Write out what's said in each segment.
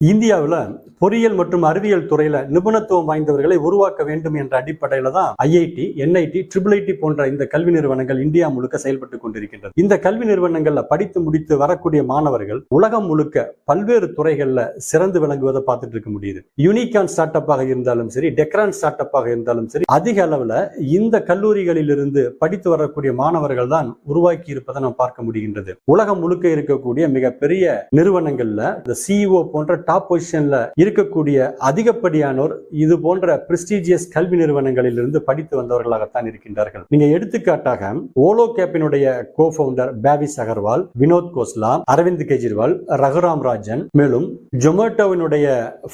இந்தியாவில் பொறியியல் மற்றும் அறிவியல் துறையில நிபுணத்துவம் வாய்ந்தவர்களை உருவாக்க வேண்டும் என்ற அடிப்படையில தான் ஐஐடி, என்ஐடி, IIIT போன்ற இந்த கல்வி நிறுவனங்கள் இந்தியா முழுக்க செயல்பட்டு கொண்டிருக்கின்றது. இந்த கல்வி நிறுவனங்கள்ல படித்து முடித்து வரக்கூடிய மாணவர்கள் உலகம் முழுக்க பல்வேறு துறைகள்ல சிறந்து விளங்குவதை பார்த்துட்டு இருக்க முடியுது. யூனிகான் ஸ்டார்ட் அப்பாக இருந்தாலும் சரி, டெக்ரான் ஸ்டார்ட் அப்பாக இருந்தாலும் சரி, அதிக அளவுல இந்த கல்லூரிகளில் இருந்து படித்து வரக்கூடிய மாணவர்கள் தான் உருவாக்கி இருப்பதை நாம் பார்க்க முடிகின்றது. உலகம் முழுக்க இருக்கக்கூடிய மிகப்பெரிய நிறுவனங்கள்ல இந்த சிஇஓ போன்ற டாப் பொசிஷன்ல இருக்கக்கூடிய அதிகப்படியானோர் இது போன்ற பிரெஸ்டீஜியஸ் கல்வி நிறுவனங்களில் இருந்து படித்து வந்தவர்களாகத்தான் இருக்கின்றார்கள். நீங்க எடுத்துக்காட்டாக ஓலோ கேப்பினுடைய கோ-ஃபவுண்டர் பேவிஸ் அகர்வால், வினோத் கோஸ்லா, அரவிந்த் கெஜ்ரிவால், ரகுராம் ராஜன், மேலும் ஜொமேட்டோவினுடைய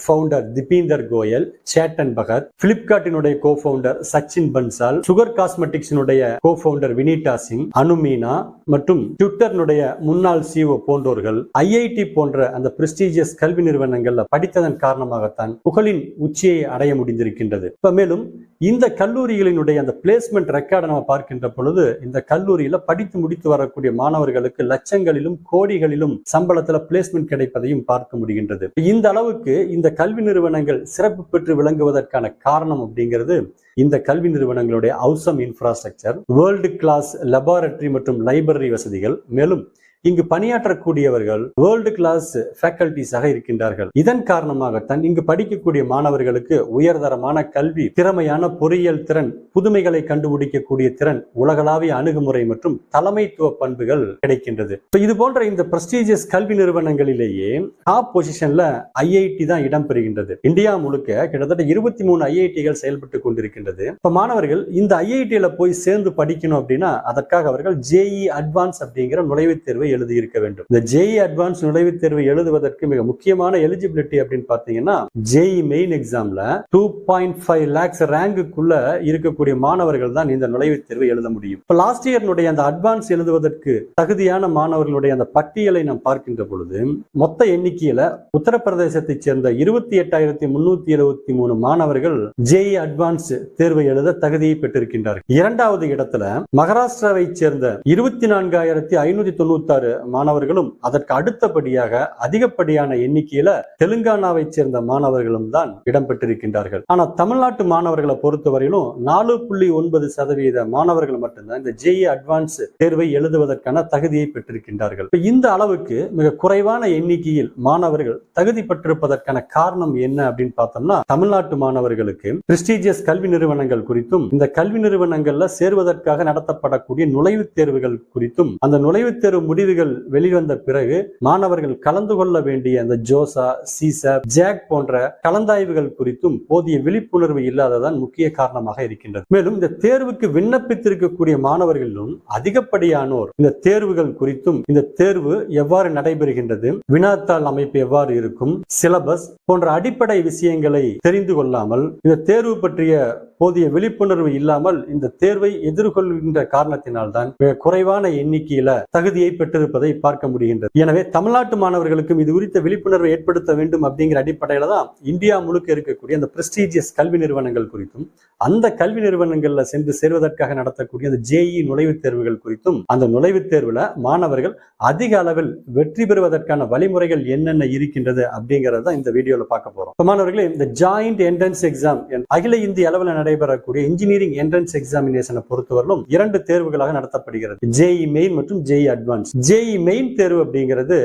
ஃபவுண்டர் திபீந்தர் கோயல், சேட்டன் பகத், பிளிப்கார்ட்டினுடைய கோ-ஃபவுண்டர் சச்சின் பன்சால், சுகர் காஸ்மெட்டிக்ஸினுடைய கோ-ஃபவுண்டர் வினிதா சிங், அனுமீனா மற்றும் ட்விட்டர்னுடைய முன்னாள் சிஓ போன்றோர்கள் ஐஐடி போன்ற அந்த பிரெஸ்டீஜியஸ் கல்வி நிறுவனங்கள்ல படித்ததன் காரணமாகத்தான் புகழின் உச்சியை அடைய முடிந்திருக்கின்றது. மேலும் இந்த கல்லூரிகளினுடைய அந்த பிளேஸ்மெண்ட் ரெக்கார்டை நம்ம பார்க்கின்ற பொழுது இந்த கல்லூரியில படித்து முடித்து வரக்கூடிய மாணவர்களுக்கு லட்சங்களிலும் கோடிகளிலும் சம்பளத்துல பிளேஸ்மெண்ட் கிடைப்பதையும் பார்க்க முடிகின்றது. இந்த அளவுக்கு இந்த கல்வி நிறுவனங்கள் சிறப்பு பெற்று விளங்குவதற்கான காரணம் அப்படிங்கிறது இந்த கல்வி நிறுவனங்களுடைய அவுசம் இன்ஃப்ராஸ்ட்ரக்சர், வேர்ல்டு கிளாஸ் லெபார்டரி மற்றும் லைப்ரரி வசதிகள், மேலும் இங்கு பணியாற்றக்கூடியவர்கள் வேர்ல்டு கிளாஸ் ஃபேக்கல்டிஸாக இருக்கின்றார்கள். இதன் காரணமாகத்தான் இங்கு படிக்கக்கூடிய மாணவர்களுக்கு உயர்தரமான கல்வி, திறமையான பொறியியல் திறன், புதுமைகளை கண்டுபிடிக்கக்கூடிய திறன், உலகளாவிய அணுகுமுறை மற்றும் தலைமைத்துவ பண்புகள் கிடைக்கின்றது. இது போன்ற இந்த பிரஸ்டீஜியஸ் கல்வி நிறுவனங்களிலேயே டாப் பொசிஷன்ல ஐஐடி தான் இடம்பெறுகின்றது. இந்தியா முழுக்க கிட்டத்தட்ட 23 ஐஐடிகள் செயல்பட்டு கொண்டிருக்கின்றது. இப்ப மாணவர்கள் இந்த ஐஐடியில போய் சேர்ந்து படிக்கணும் அப்படின்னா அதற்காக அவர்கள் ஜேஇ அட்வான்ஸ் அப்படிங்கிற நுழைவுத் தேர்வை எழுதி இருக்க வேண்டும். இந்த ஜேஇ அட்வான்ஸ் நுழைவுத் தேர்வை எழுதுவதற்கு மிக முக்கியமான எலிஜிபிலிட்டி அப்படின்னு பாத்தீங்கன்னா ஜேஇ மெயின் எக்ஸாம்ல 2.5 lakhs ரேங்குக்குள்ள இருக்கக்கூடிய மாணவர்கள் தான் இந்த நுழைவுத் தேர்வை எழுத முடியும். இப்ப லாஸ்ட் இயர்னுடைய அந்த அட்வான்ஸ் எழுதுவதற்கு தகுதியான மாணவர்களுடைய அந்த பட்டியலை நாம் பார்க்கின்ற பொழுது மொத்த எண்ணிக்கையில உத்தரப்பிரதேசத்தை சேர்ந்த 28,373 மாணவர்கள் ஜேஇ அட்வான்ஸ் தேர்வை எழுத தகுதியை பெற்றிருக்கின்றார்கள். இரண்டாவது இடத்துல மகாராஷ்டிராவை சேர்ந்த 24,596 மாணவர்களும், அதற்கு அடுத்தபடியாக அதிகப்படியான எண்ணிக்கையில தெலுங்கானாவை சேர்ந்த மாணவர்களும் தான் இடம்பெற்றிருக்கின்றார்கள். ஆனா தமிழ்நாட்டு மாணவர்களை பொறுத்தவரையிலும் 4.9% மாணவர்கள் மட்டும்தான் இந்த ஜேஇ அட்வான்ஸ் தேர்வை எழுதுவதற்கான தகுதியை பெற்றிருக்கின்றார்கள். இந்த அளவுக்கு மிக குறைவான எண்ணிக்கையில் மாணவர்கள் தகுதி பெற்றிருப்பதற்கான காரணம் என்ன அப்படின்னு பார்த்தோம்னா தமிழ்நாட்டு மாணவர்களுக்கு பிரெஸ்டீஜியஸ் கல்வி நிறுவனங்கள் குறித்தும் இந்த கல்வி நிறுவனங்கள்ல சேர்வதற்காக நடத்தப்படக்கூடிய நுழைவுத் தேர்வுகள் குறித்தும் அந்த நுழைவுத் தேர்வு முடிவுகள் வெளிவந்த பிறகு மாணவர்கள் கலந்து கொள்ள வேண்டிய அந்த ஜோசா, சிசாப், ஜாக் போன்ற கலந்தாய்வுகள் குறித்தும் போதிய விழிப்புணர்வு இல்லாததான் முக்கிய காரணமாக இருக்கின்றது. மேலும் இந்த தேர்வுக்கு விண்ணப்பித்திருக்கக்கூடிய மாணவர்களும் அதிகப்படியானோர் இந்த தேர்வுகள் குறித்தும், இந்த தேர்வு எவ்வாறு நடைபெறுகின்றது, வினாத்தாள் அமைப்பு எவ்வாறு இருக்கும், சிலபஸ் போன்ற அடிப்படை விஷயங்களை தெரிந்து கொள்ளாமல், இந்த தேர்வு பற்றிய போதிய விழிப்புணர்வு இல்லாமல் இந்த தேர்வை எதிர்கொள்கின்ற காரணத்தினால்தான் குறைவான எண்ணிக்கையில தகுதியை பெற்றிருப்பதை பார்க்க முடிகின்றது. எனவே தமிழ்நாட்டு மாணவர்களுக்கும் இது குறித்த விழிப்புணர்வை ஏற்படுத்த வேண்டும் அப்படிங்கிற அடிப்படையில தான் இந்தியா முழுக்க இருக்கக்கூடிய அந்த பிரஸ்டீஜியஸ் கல்வி நிறுவனங்கள் குறித்தும் அந்த கல்வி நிறுவனங்கள்ல சென்று சேர்வதற்காக நடத்தக்கூடிய அந்த ஜேஇ நுழைவுத் தேர்வுகள் குறித்தும் அந்த நுழைவுத் தேர்வுல மாணவர்கள் அதிக அளவில் வெற்றி பெறுவதற்கான வழிமுறைகள் என்னென்ன இருக்கின்றது அப்படிங்கறத இந்த வீடியோல பார்க்க போறோம். மாணவர்களே, இந்த ஜாயிண்ட் என்ட்ரன்ஸ் எக்ஸாம் அகில இந்திய அளவில் நடைபெறக்கூடிய இன்ஜினியரிங் என்ட்ரன்ஸ் எக்ஸாமினேஷனை பொறுத்தவரையிலும் 2 தேர்வுகளாக நடத்தப்படுகிறது. ஜேஇ மெயின் மற்றும் ஜேஇ அட்வான்ஸ். ஜேஇ மெயின் தேர்வு அப்படிங்கிறது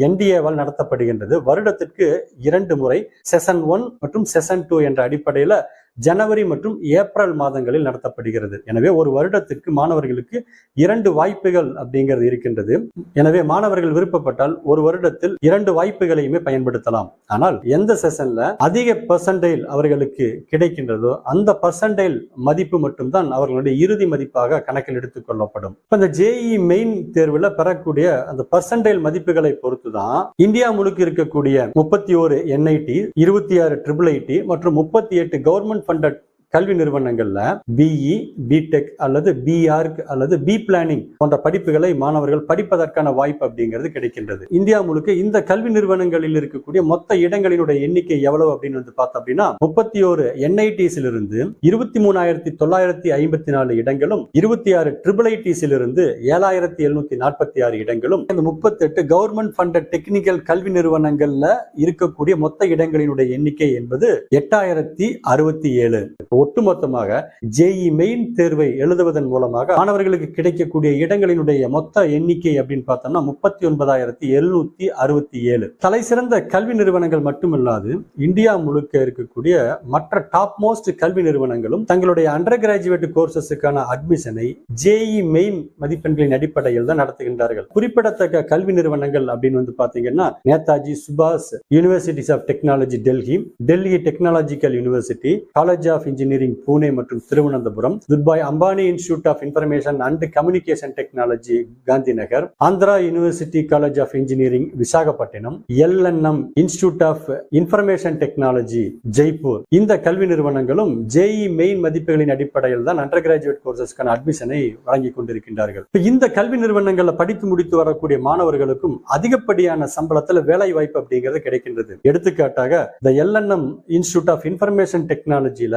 என்டிஏவால் நடத்தப்படுகின்றது. வருடத்திற்கு 2 முறை செஷன் 1 மற்றும் செஷன் 2 என்ற அடிப்படையில ஜனவரி மற்றும் ஏப்ரல் மாதங்களில் நடத்தப்படுகிறது. எனவே ஒரு வருடத்திற்கு மாணவர்களுக்கு 2 வாய்ப்புகள் அப்படிங்கிறது இருக்கின்றது. எனவே மாணவர்கள் விருப்பப்பட்டால் ஒரு வருடத்தில் 2 வாய்ப்புகளையுமே பயன்படுத்தலாம். ஆனால் எந்த செஷன்ல அதிக பெர்சன்டைல் அவர்களுக்கு கிடைக்கின்றதோ அந்த பெர்சன்டைல் மதிப்பு மட்டும்தான் அவர்களுடைய இறுதி மதிப்பாக கணக்கில் எடுத்துக் கொள்ளப்படும். இந்த ஜேஇ மெயின் தேர்வுல பெறக்கூடிய அந்த பெர்சன்டைல் மதிப்புகளை பொறுத்துதான் இந்தியா முழுக்க இருக்கக்கூடிய 31 என்ஐடி, 26 IIIT மற்றும் 38 கவர்மெண்ட் ஃபண்டட் கல்வி நிறுவனங்கள்ல பிஇ, பிடெக் அல்லது பிஆர்க் அல்லது பி பிளானிங் போன்ற படிப்புகளை மாணவர்கள் படிப்பதற்கான வாய்ப்பு அப்படிங்கிறது கிடைக்கின்றது. இந்தியா முழுக்க இந்த கல்வி நிறுவனங்களில் இருக்கக்கூடிய மொத்த இடங்களினுடைய எண்ணிக்கை எவ்வளவு அப்படின்னு வந்து பார்த்தோம் அப்படின்னா 31 என்ஐடிஸில் இருந்து 23,954 இடங்களும், 26 ட்ரிபிள் ஐடிஸில் இருந்து 7,746 இடங்களும், 38 கவர்மெண்ட் ஃபண்டட் டெக்னிக்கல் கல்வி நிறுவனங்கள்ல இருக்கக்கூடிய மொத்த இடங்களினுடைய எண்ணிக்கை என்பது 8,067. ஒட்டுமொத்தமாக ஜேஇ மெயின் தேர்வை எழுதுவதன் மூலமாக மாணவர்களுக்கு கிடைக்கக்கூடிய இடங்களினுடைய மொத்த எண்ணிக்கை அப்படின்னு பார்த்தோம்னா 39,767. தலை சிறந்த கல்வி நிறுவனங்கள் மட்டுமல்லாது இந்தியா முழுக்க இருக்கக்கூடிய மற்ற டாப் மோஸ்ட் கல்வி நிறுவனங்களும் தங்களுடைய அண்டர் கிராஜுவேட் கோர்சஸுக்கான அட்மிஷனை ஜேஇ மெயின் மதிப்பெண்களின் அடிப்படையில் தான் நடத்துகின்றார்கள். குறிப்பிடத்தக்க கல்வி நிறுவனங்கள் அப்படின்னு வந்து பாத்தீங்கன்னா நேதாஜி சுபாஷ் universities of technology Delhi, Delhi technological university, college of engineering Pune மற்றும் Thiruvananthapuram, Dhirubhai Ambani institute of information and communication technology Gandhinagar, Andhra university college of engineering Visakhapatnam, LNM institute of information technology Jaipur. இந்த கல்வி நிறுவனங்களும் ஜேஇ மெயின் மதிப்புகளின் அடிப்படையில் தான் அண்டர் கிராஜுவேட் கோர்சஸ்க்கான அட்மிஷனை வழங்கி கொண்டிருக்கின்றார்கள். இந்த கல்வி நிறுவனங்கள்ல படித்து முடித்து வரக்கூடிய மாணவர்களுக்கும் அதிகப்படியான சம்பளத்துல வேலை வாய்ப்பு அப்படிங்கிறது கிடைக்கின்றது. எடுத்துக்காட்டாக இந்த எல்என்எம் இன்ஸ்டிடியூட் ஆஃப் இன்ஃபர்மேஷன் டெக்னாலஜில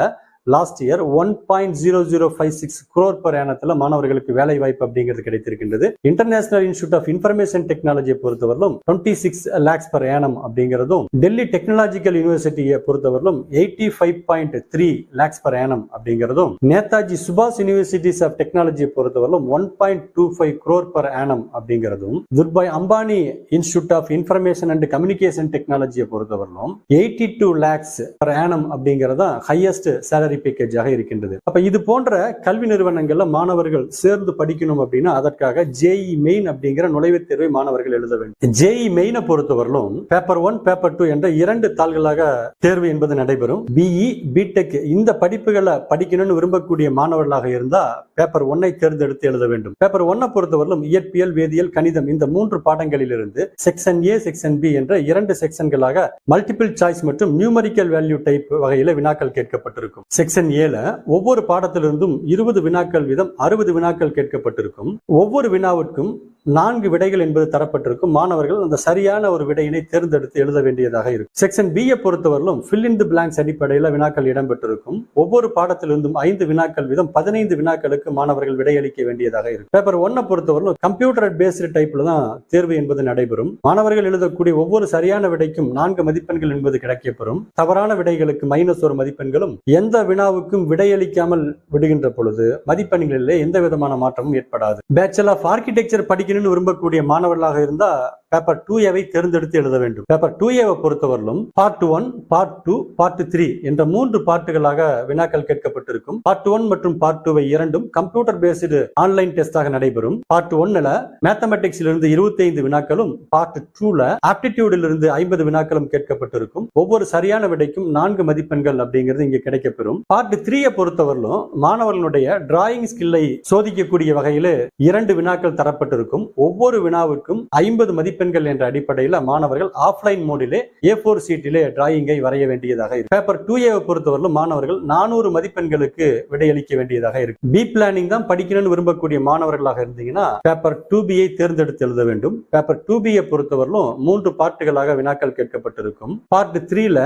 last year 1.0056 crore per annum மாணவர்களுக்கு வேலை வாய்ப்பு அப்படிங்கிறது கிடைத்திருக்கின்றது. இன்டர்நேஷனல் இன்ஸ்டிடியூட் ஆஃப் இன்ஃபர்மேஷன் டெக்னாலஜியை பொறுத்தவரையிலும் 26 lakhs per annum அப்படிங்கிறதும், டெல்லி டெக்னாலஜிக்கல் யூனிவர்சிட்டியை பொறுத்தவரையிலும் 85.3 lakhs per annum அப்படிங்கிறதும், நேதாஜி சுபாஷ் யூனிவர்சிட்டிஸ் ஆஃப் டெக்னாலஜியை பொறுத்தவரையிலும் 1.25 crore per annum அப்படிங்கிறதும், Dhirubhai Ambani institute of information and communication டெக்னாலஜியை பொறுத்தவரையிலும் 82 lakhs per annum அப்படிங்கிறதா ஹையஸ்ட் சேலரி பேக்கேஜாக இருக்கின்றது. அப்ப இது போன்ற கல்வி நிறுவனங்கள்ல மாணவர்கள் சேர்ந்து படிக்கணும் அப்படின்னா அதற்காக ஜேஇ மெயின் அப்படிங்கிற நுழைவுத் தேர்வை மாணவர்கள் எழுத வேண்டும். ஜேஇ மெயினை பொறுத்தவரையிலும் பேப்பர் 1, பேப்பர் 2 என்ற 2 தாள்களாக தேர்வு என்பது நடைபெறும். பிஇ, பிடெக் இந்த படிப்புகளை படிக்கணும்னு விரும்பக்கூடிய மாணவர்களாக இருந்தா பேப்பர் 1ஐ தேர்ந்தெடுத்து எழுத வேண்டும். பேப்பர் 1 பொறுத்தவரையிலும் இயற்பியல், வேதியியல், கணிதம் இந்த 3 பாடங்களிலிருந்து செக்ஷன் ஏ, செக்ஷன் பி என்ற 2 செக்ஷன்களாக மல்டிபிள் சாய்ஸ் மற்றும் நியூமரிக்கல் வேல்யூ டைப் வகையில வினாக்கள் கேட்கப்பட்டிருக்கும். செக்ஷன் ஏல ஒவ்வொரு பாடத்திலிருந்தும் 20 வினாக்கள் வீதம் 60 வினாக்கள் கேட்கப்பட்டிருக்கும். ஒவ்வொரு வினாவிற்கும் 4 விடைகள் என்பது தரப்பட்டிருக்கும். மாணவர்கள் அந்த சரியான ஒரு விடையினை தேர்ந்தெடுத்து எழுத வேண்டியதாக இருக்கும். செக்ஷன் பி பொறுத்தவரையிலும் ஃபில் இன் தி பிளாங்க்ஸ் அடிப்படையில் வினாக்கள் இடம்பெற்றிருக்கும். ஒவ்வொரு பாடத்திலிருந்தும் 5 வினாக்கள் வீதம் 15 வினாக்களுக்கு மாணவர்கள் விடையளிக்க வேண்டியதாக இருக்கும். பேப்பர் 1 பொறுத்தவரையிலும் கம்ப்யூட்டர் பேஸ்டு டைப்ல தான் தேர்வு என்பது நடைபெறும். மாணவர்கள் எழுதக்கூடிய ஒவ்வொரு சரியான விடைக்கும் 4 மதிப்பெண்கள் என்பது கிடைக்கப்பெறும். தவறான விடைகளுக்கு -1 மதிப்பெண்களும், எந்த வினாவுக்கும் விடையளிக்காமல் விடுகின்ற பொழுது மதிப்பெண்களிலே எந்த விதமான மாற்றமும் ஏற்படாது. பேச்சுலர் ஆஃப் ஆர்கிடெக்சர் படிக்கணும்னு விரும்பக்கூடிய மாணவர்களாக இருந்தா பேப்பர் 2A தேர்ந்தெடுத்து எழுத வேண்டும். பேப்பர் 2A பொறுத்தவரையிலும் பார்ட் 1, பார்ட் 2, பார்ட் 3 என்ற 3 பார்ட்டுகளாக வினாக்கள் கேட்கப்பட்டிருக்கும். பார்ட் 1 மற்றும் பார்ட் 2 இரண்டும் கம்ப்யூட்டர் பேஸ்டு ஆன்லைன் டெஸ்டாக நடைபெறும். பார்ட் 1ல மேத்தமெட்டிக்ஸ்ல இருந்து 25 வினாக்களும், பார்ட் 2ல ஆப்டிடியூடில் இருந்து 50 வினாக்களும் கேட்கப்பட்டிருக்கும். ஒவ்வொரு சரியான விடைக்கும் 4 மதிப்பெண்கள் அப்படிங்கிறது இங்க கிடைக்கப்பெறும். பார்ட் 3 பொறுத்தவரையிலும் மாணவர்களுடைய டிராயிங் ஸ்கில்லை சோதிக்கக்கூடிய வகையில 2 வினாக்கள் தரப்பட்டிருக்கும். ஒவ்வொரு வினாவிற்கும் 50 மதிப்பெண்கள் என்ற அடிப்படையில் மாணவர்கள் ஆஃப்லைன் மோடிலே A4 சீட்டிலே டிராயிங்கை வரைய வேண்டியதாக இருக்கு. பேப்பர் 2A பொறுத்தவரையிலும் மாணவர்கள் 400 மதிப்பெண்களுக்கு விடையளிக்க வேண்டியதாக இருக்கு. பி பிளானிங் தான் படிக்கணும்னு விரும்பக்கூடிய மாணவர்களாக இருந்தீங்கன்னா பேப்பர் 2Bஐ தேர்ந்தெடுத்து எழுத வேண்டும். பேப்பர் 2Bஐ பொறுத்தவரையிலும் 3 பார்ட்டுகளாக வினாக்கள் கேட்கப்பட்டிருக்கும். பார்ட் 3ல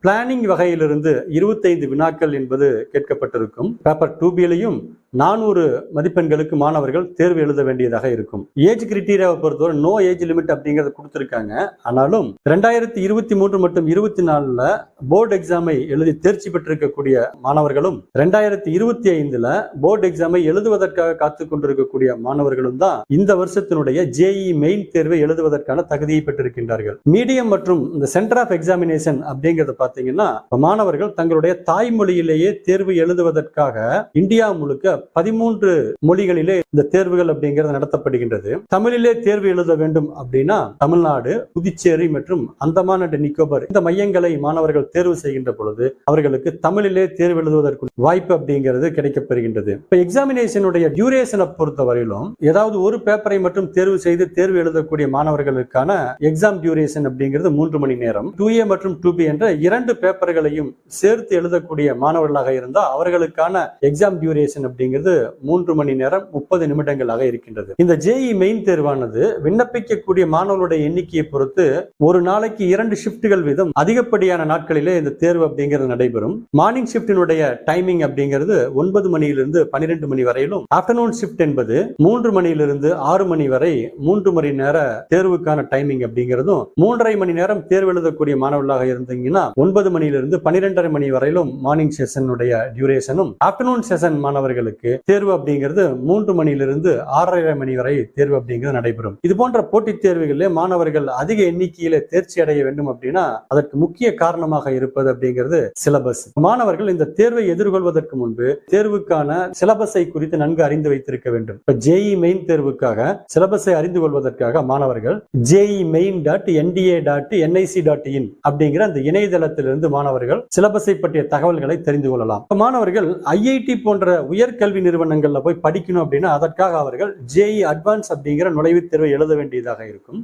பிளானிங் வகையிலிருந்து 25 வினாக்கள் என்பது கேட்கப்பட்டிருக்கும். பேப்பர் 2Bலையும் 400 மதிப்பெண்களுக்கு மாணவர்கள் தேர்வு எழுத வேண்டியதாக இருக்கும். ஏஜ் கிரைட்டீரியாவை பொறுத்தவரை நோ ஏஜ் லிமிட் அப்படிங்கறத கொடுத்திருக்காங்க. ஆனாலும் 2023 மற்றும் 24ல போர்டு எக்ஸாமை எழுதி தேர்ச்சி பெற்றிருக்கக்கூடிய மாணவர்களும் 2025ல போர்டு எக்ஸாமை எழுதுவதற்காக காத்துக் கொண்டிருக்கக்கூடிய மாணவர்களும் தான் இந்த வருஷத்தினுடைய ஜேஇ மெயின் தேர்வை எழுதுவதற்கான தகுதியை பெற்றிருக்கின்றார்கள். மீடியம் மற்றும் இந்த சென்டர் ஆஃப் எக்ஸாமினேஷன் அப்படிங்கறத பாத்தீங்கன்னா மாணவர்கள் தங்களுடைய தாய்மொழியிலேயே தேர்வு எழுதுவதற்காக இந்தியா முழுக்க 13 மொழிகளிலே இந்த தேர்வுகள் அப்படிங்கிறது நடத்தப்படுகின்றது. தமிழிலே தேர்வு எழுத வேண்டும் அப்படின்னா தமிழ்நாடு, புதுச்சேரி மற்றும் அந்தமான் அண்ட் நிக்கோபார் இந்த மையங்களை மாணவர்கள் தேர்வு செய்கின்ற பொழுது அவர்களுக்கு தமிழிலே தேர்வு எழுதுவதற்கு வாய்ப்பு அப்படிங்கிறது கிடைக்கப்பெறுகின்றது. இப்ப எக்ஸாமினேஷனுடைய டியூரேஷனை பொறுத்தவரையிலும் ஏதாவது ஒரு பேப்பரை மட்டும் தேர்வு செய்து தேர்வு எழுதக்கூடிய மாணவர்களுக்கான எக்ஸாம் டியூரேஷன் அப்படிங்கிறது 3 மணி நேரம். 2A மற்றும் 2B என்ற 2 பேப்பர்களையும் சேர்த்து எழுதக்கூடிய மாணவர்களாக இருந்தால் அவர்களுக்கான எக்ஸாம் டியூரேஷன் அப்படிங்கிறது 3 மணி நேரம் 30 நிமிடங்களாக இருக்கின்றது. இந்த JEE மெயின் தேர்வானது விண்ணப்பிக்கக்கூடிய மாணவர்களுடைய எண்ணிக்கையை பொறுத்து ஒரு நாளைக்கு 2 ஷிப்ட்கள் வீதம் அதிகப்படியான நாட்களிலே இந்த தேர்வு அப்படிங்கிறது நடைபெறும். மார்னிங் ஷிப்டினுடைய டைமிங் அப்படிங்கிறது 9 மணியிலிருந்து 12 மணி வரையிலும், ஆஃப்டர்நூன் ஷிப்ட் என்பது 3 மணியிலிருந்து 6 மணி வரை 3 மணி நேர தேர்வுக்கான டைமிங் அப்படிங்கிறதும், 3.5 மணி நேரம் தேர்வு எழுதக்கூடிய மாணவர்களாக இருந்தீங்கன்னா 9 மணியிலிருந்து 12.5 மணி வரையிலும் மார்னிங் செஷனுடைய டியூரேஷனும், ஆஃப்டர்நூன் செஷன் மாணவர்களுக்கு தேர்வு அப்படிங்கிறது 3 மணியிலிருந்து 6.5 மணி வரை தேர்வு அப்படிங்கிறது நடைபெறும். இது போன்ற போட்டித் தேர்வுகளிலே மாணவர்கள் அதிக எண்ணிக்கையில தேர்ச்சி அடைய வேண்டும் அப்படின்னா அதற்கு முக்கிய காரணமாக இருப்பது அப்படிங்கிறது சிலபஸ். மாணவர்கள் இந்த தேர்வை எதிர்கொள்வதற்கு முன்பு தேர்வுக்கான சிலபஸை குறித்து நன்கு அறிந்து வைத்திருக்க வேண்டும். இப்ப JEE மெயின் தேர்வுக்காக சிலபஸை அறிந்து கொள்வதற்காக மாணவர்கள் jemain.nda.nic.in அப்படிங்கிற அந்த இணையதளத்திலிருந்து மாணவர்கள் சிலபஸை பற்றிய தகவல்களை தெரிந்து கொள்ளலாம். மாணவர்கள் IIT போன்ற உயர்கல்வி நிறுவனங்கள்ல போய் படிக்கணும் அப்படின்னா அதற்காக அவர்கள் JEE அட்வான்ஸ் அப்படிங்கிற நுழைவுத் தேர்வை எழுத வேண்டியதாக இருக்கும்.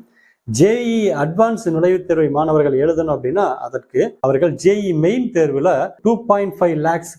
JEE அட்வான்ஸ் நுழைவுத் தேர்வை மாணவர்கள் எழுதணும் அப்படின்னா அதற்கு அவர்கள் JEE மெயின் தேர்வுல 2.5 lakhs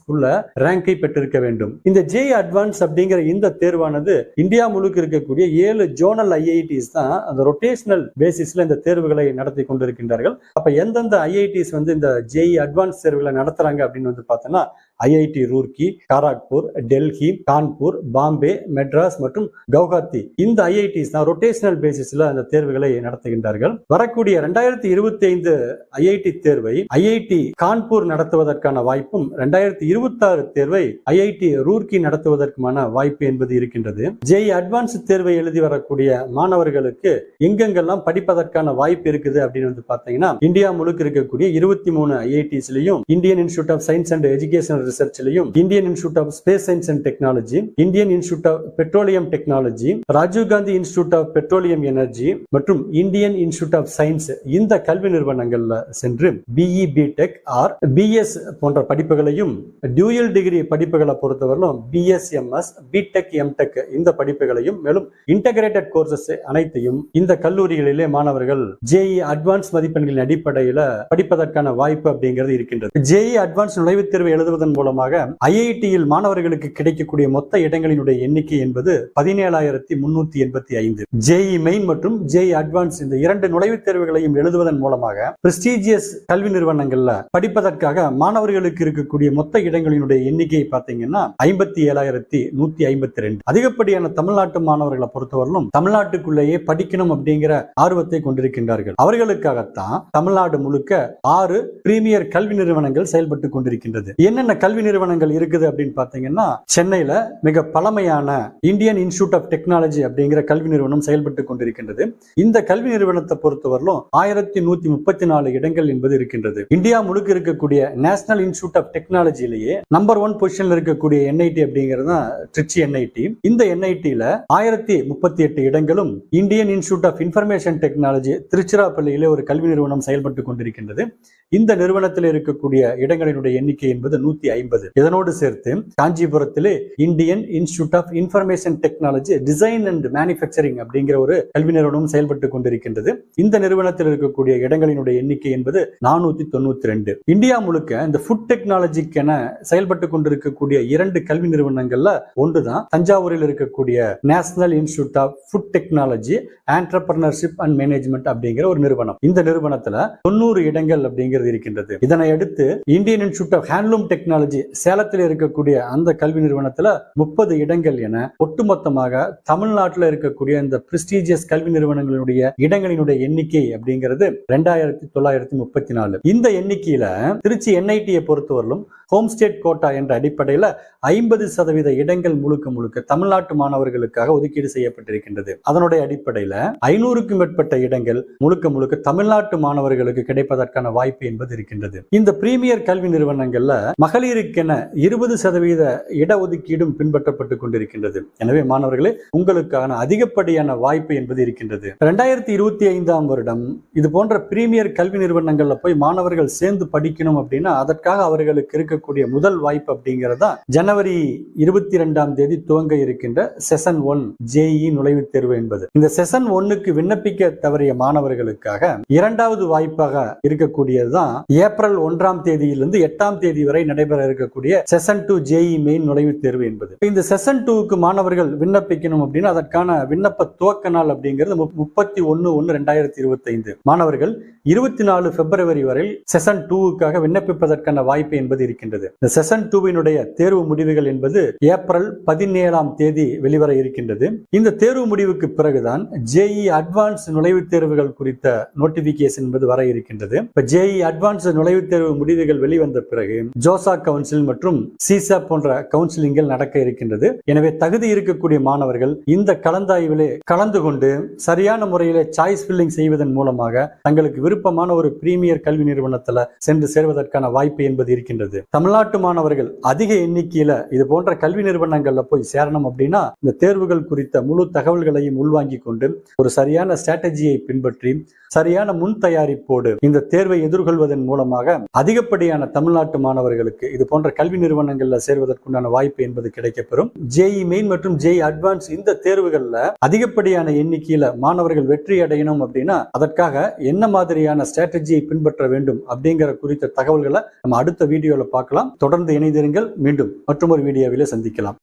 ரேங்கை பெற்றிருக்க வேண்டும். இந்த JEE அட்வான்ஸ் அப்படிங்கிற இந்த தேர்வானது இந்தியா முழுக்க இருக்கக்கூடிய 7 ஜோனல் IITs தான் அந்த ரொட்டேஷனல் பேசிஸ்ல இந்த தேர்வுகளை நடத்தி கொண்டிருக்கின்றார்கள். அப்ப எந்தெந்த IITs இந்த JEE அட்வான்ஸ் தேர்வுகளை நடத்துறாங்க அப்படின்னு பார்த்தோம்னா IIT ரூர்க்கி, காரக்பூர், டெல்லி, கான்பூர், பாம்பே, மெட்ராஸ் மற்றும் கவுஹாத்தி இந்த IITs தான் ரொட்டேஷனல் பேசிஸ்ல அந்த தேர்வுகளை நடத்துகின்றார்கள். வரக்கூடிய 2025 IIT தேர்வை IIT கான்பூர் நடத்துவதற்கான வாய்ப்பும் 2026 தேர்வை IIT ரூர்க்கி நடத்துவதற்குமான வாய்ப்பு என்பது இருக்கின்றது. JEE அட்வான்ஸ் தேர்வை எழுதி வரக்கூடிய மாணவர்களுக்கு எங்கெங்கெல்லாம் படிப்பதற்கான வாய்ப்பு இருக்குது அப்படின்னு பார்த்தீங்கன்னா இந்தியா முழுக்க இருக்கக்கூடிய 23 IITஸ்லயும், Indian institute of science and educational ரிசர்ச்லயும், Indian institute of space science and technology, Indian institute of petroleum technology, Rajiv Gandhi institute of petroleum energy மற்றும் இந்தியன் இன்ஸ்டிடியூட் ஆஃப் சயின்ஸ் இந்த கல்வி நிறுவனங்கள்ல சென்று BE BTech ஆர் BS போன்ற படிப்புகளையும், டியூயல் டிகிரி படிப்புகளை பொறுத்தவரையிலும் BS MS, BTech MTech இந்த படிப்புகளையும், மேலும் இன்டகிரேட்டட் கோர்சஸ் அனைத்தையும் இந்த கல்லூரிகளிலே மாணவர்கள் JEE அட்வான்ஸ் மதிப்பெண்களின் அடிப்படையில் படிப்பதற்கான வாய்ப்பு அப்படிங்கிறது இருக்கின்றது. JEE அட்வான்ஸ் நுழைவுத் தேர்வு எழுதுவதன் மூலமாக IIT-யில் மாணவர்களுக்கு கிடைக்கக்கூடிய மொத்த இடங்களினுடைய எண்ணிக்கை என்பது 17,385. JEE மெயின் மற்றும் JEE அட்வான்ஸ் இந்த 2 நுழைவுத் தேர்வுகளையும் எழுதுவதன் மூலமாக பிரஸ்டீஜியஸ் கல்வி நிறுவனங்கள்ல படிப்பதற்காக மாணவர்களுக்கு இருக்கக்கூடிய மொத்த இடங்களினுடைய எண்ணிக்கையை பார்த்தீங்கன்னா 57,152. அதிகப்படியான தமிழ்நாட்டு மாணவர்களை பொறுத்தவரையிலும் தமிழ்நாட்டுக்குள்ளேயே படிக்கணும் அப்படிங்கிற ஆர்வத்தை கொண்டிருக்கின்றார்கள். அவர்களுக்காகத்தான் தமிழ்நாடு முழுக்க 6 பிரீமியர் கல்வி நிறுவனங்கள் செயல்பட்டு கொண்டிருக்கின்றது. என்னென்ன கல்வி நிறுவனங்கள் இருக்குது அப்படின்னு பார்த்தீங்கன்னா சென்னையில மிக பழமையான இந்தியன் இன்ஸ்டிடியூட் ஆஃப் டெக்னாலஜி அப்படிங்கிற கல்வி நிறுவனம் செயல்பட்டு கொண்டிருக்கின்றது. இந்த கல்வி நிறுவனத்தை பொறுத்தவரையிலும் 1134 இடங்கள் என்பது இருக்கின்றது. இந்தியா முழுக்க இருக்கக்கூடிய நேஷனல் இன்ஸ்டிடியூட் ஆஃப் டெக்னாலஜிலேயே நம்பர் 1 பொசிஷன்ல இருக்கக்கூடிய NIT அப்படிங்கிறது தான் திருச்சி NIT. இந்த NIT-ல 1038 இடங்களும், Indian institute of information technology திருச்சிராப்பள்ளியிலே ஒரு கல்வி நிறுவனம் செயல்பட்டு கொண்டிருக்கின்றது. இந்த நிறுவனத்தில் இருக்கக்கூடிய இடங்களினுடைய எண்ணிக்கை என்பது 150. இதனோடு சேர்த்து காஞ்சிபுரத்திலே Indian institute of information technology design and manufacturing அப்படிங்கிற ஒரு கல்வி நிறுவனம் செயல்பட்டு கொண்டிருக்கின்றது. இந்த நிறுவனத்தில் இருக்கக்கூடிய இடங்களினுடைய எண்ணிக்கை என்பது 492. இந்தியா முழுக்க இந்த ஃபுட் டெக்னாலஜிக்கென செயல்பட்டு கொண்டிருக்கக்கூடிய 2 கல்வி நிறுவனங்கள்ல ஒன்றுதான் தஞ்சாவூரில் இருக்கக்கூடிய national institute of food technology entrepreneurship and management அப்படிங்கிற ஒரு நிறுவனம். இந்த நிறுவனத்துல 90 இடங்கள் அப்படிங்கிறது இருக்கின்றது. இதனை அடுத்து Indian institute of handloom technology சேலத்தில் இருக்கக்கூடிய அந்த கல்வி நிறுவனத்துல 30 இடங்கள் என ஒட்டுமொத்தமாக தமிழ்நாட்டில் இருக்கக்கூடிய இந்த பிரஸ்டீஜியஸ் கல்வி நிறுவனங்களுடைய இடங்களினுடைய எண்ணிக்கை அப்படிங்கிறது 2934. இந்த எண்ணிக்கையில திருச்சி NIT-யை பொறுத்தவரையிலும் ஹோம் ஸ்டேட் கோட்டா என்ற அடிப்படையில் 50% இடங்கள் முழுக்க தமிழ்நாட்டு மாணவர்களுக்காக ஒதுக்கீடு செய்யப்பட்டிருக்கின்றது. அதனுடைய அடிப்படையில் 500க்கும் மேற்பட்ட இடங்கள் முழுக்க தமிழ்நாட்டு மாணவர்களுக்கு கிடைப்பதற்கான வாய்ப்பு என்பது இருக்கின்றது. இந்த பிரீமியர் கல்வி நிறுவனங்கள்ல மகளிர் மகளிருக்கென 20% இடஒதுக்கீடும் பின்பற்றப்பட்டு கொண்டிருக்கின்றது. எனவே மாணவர்களே, உங்களுக்கான அதிகப்படியான வாய்ப்பு என்பது இருக்கின்றது. 2025ஆம் வருடம் இது போன்ற பிரீமியர் கல்வி நிறுவனங்கள்ல போய் மாணவர்கள் சேர்ந்து படிக்கணும் அப்படின்னா அதற்காக அவர்களுக்கு இருக்கக்கூடிய முதல் வாய்ப்பு அப்படிங்கிறதா ஜனவரி 22ஆம் தேதி துவங்க இருக்கின்ற செஷன் 1 JEE நுழைவுத் தேர்வு என்பது. இந்த செஷன் 1க்கு விண்ணப்பிக்க தவறிய மாணவர்களுக்காக இரண்டாவது வாய்ப்பாக இருக்கக்கூடியதுதான் ஏப்ரல் 1ஆம் தேதியிலிருந்து 8ஆம் தேதி வரை நடைபெற இருக்கக்கூடிய செஷன் 2 JEE மெயின் நுழைவுத் தேர்வு என்பது. இந்த செஷன் 2க்கு மாணவர்கள் விண்ணப்பிக்கணும் அப்படின்னா அதற்கான விண்ணப்ப துவக்க நாள் அப்படிங்கிறது 31/1/2025. மாணவர்கள் 24 பிப்ரவரி வரை செஷன் 2க்காக விண்ணப்பிப்பதற்கான வாய்ப்பு என்பது இருக்கின்றது. இந்த செஷன் 2வினுடைய தேர்வு முடிவுகள் என்பது ஏப்ரல் 17ஆம் தேதி வெளிவர இருக்கின்றது. இந்த தேர்வு முடிவுக்கு பிறகுதான் JEE அட்வான்ஸ் நுழைவுத் தேர்வுகள் குறித்த நோட்டிபிகேஷன் என்பது வர இருக்கின்றது. இப்ப JEE அட்வான்ஸ் நுழைவுத் தேர்வு முடிவுகள் வெளிவந்த பிறகு ஜோசா கவுன்சில் மற்றும் CSA போன்ற கவுன்சிலிங்கள் நடக்க இருக்கின்றது. எனவே தகுதி இருக்கக்கூடிய மாணவர்கள் இந்த கலந்தாய்விலே கலந்து கொண்டு சரியான முறையிலே சாய்ஸ் ஃபில்லிங் செய்வதன் மூலமாக தங்களுக்கு விருப்பமான ஒரு பிரீமியர் கல்வி நிறுவனத்துல சென்று சேர்வதற்கான வாய்ப்பு என்பது இருக்கின்றது. தமிழ்நாட்டு மாணவர்கள் அதிக எண்ணிக்கையில இது போன்ற கல்வி நிறுவனங்கள்ல போய் சேரணும் அப்படின்னா இந்த தேர்வுகள் குறித்த முழு தகவல்களையும் உள்வாங்கி கொண்டு ஒரு சரியான ஸ்ட்ராட்டஜியை பின்பற்றி சரியான முன் தயாரிப்போடு இந்த தேர்வை எதிர்கொள்வதன் மூலமாக அதிகப்படியான தமிழ்நாட்டு மாணவர்களுக்கு இது போன்ற கல்வி நிறுவனங்கள்ல சேர்வதற்குண்டான வாய்ப்பு என்பது கிடைக்கப்பெறும். JEE மெயின் மற்றும் JEE அட்வான்ஸ் இந்த தேர்வுகள்ல அதிகப்படியான எண்ணிக்கையில மாணவர்கள் வெற்றி அடையணும் அப்படின்னா அதற்காக என்ன மாதிரியான ஸ்ட்ராட்டஜியை பின்பற்ற வேண்டும் அப்படிங்கிற குறித்த தகவல்களை நம்ம அடுத்த வீடியோல பார்க்கலாம். தொடர்ந்து இணைந்திருங்கள். மீண்டும் மற்றொரு வீடியோவிலே சந்திக்கலாம்.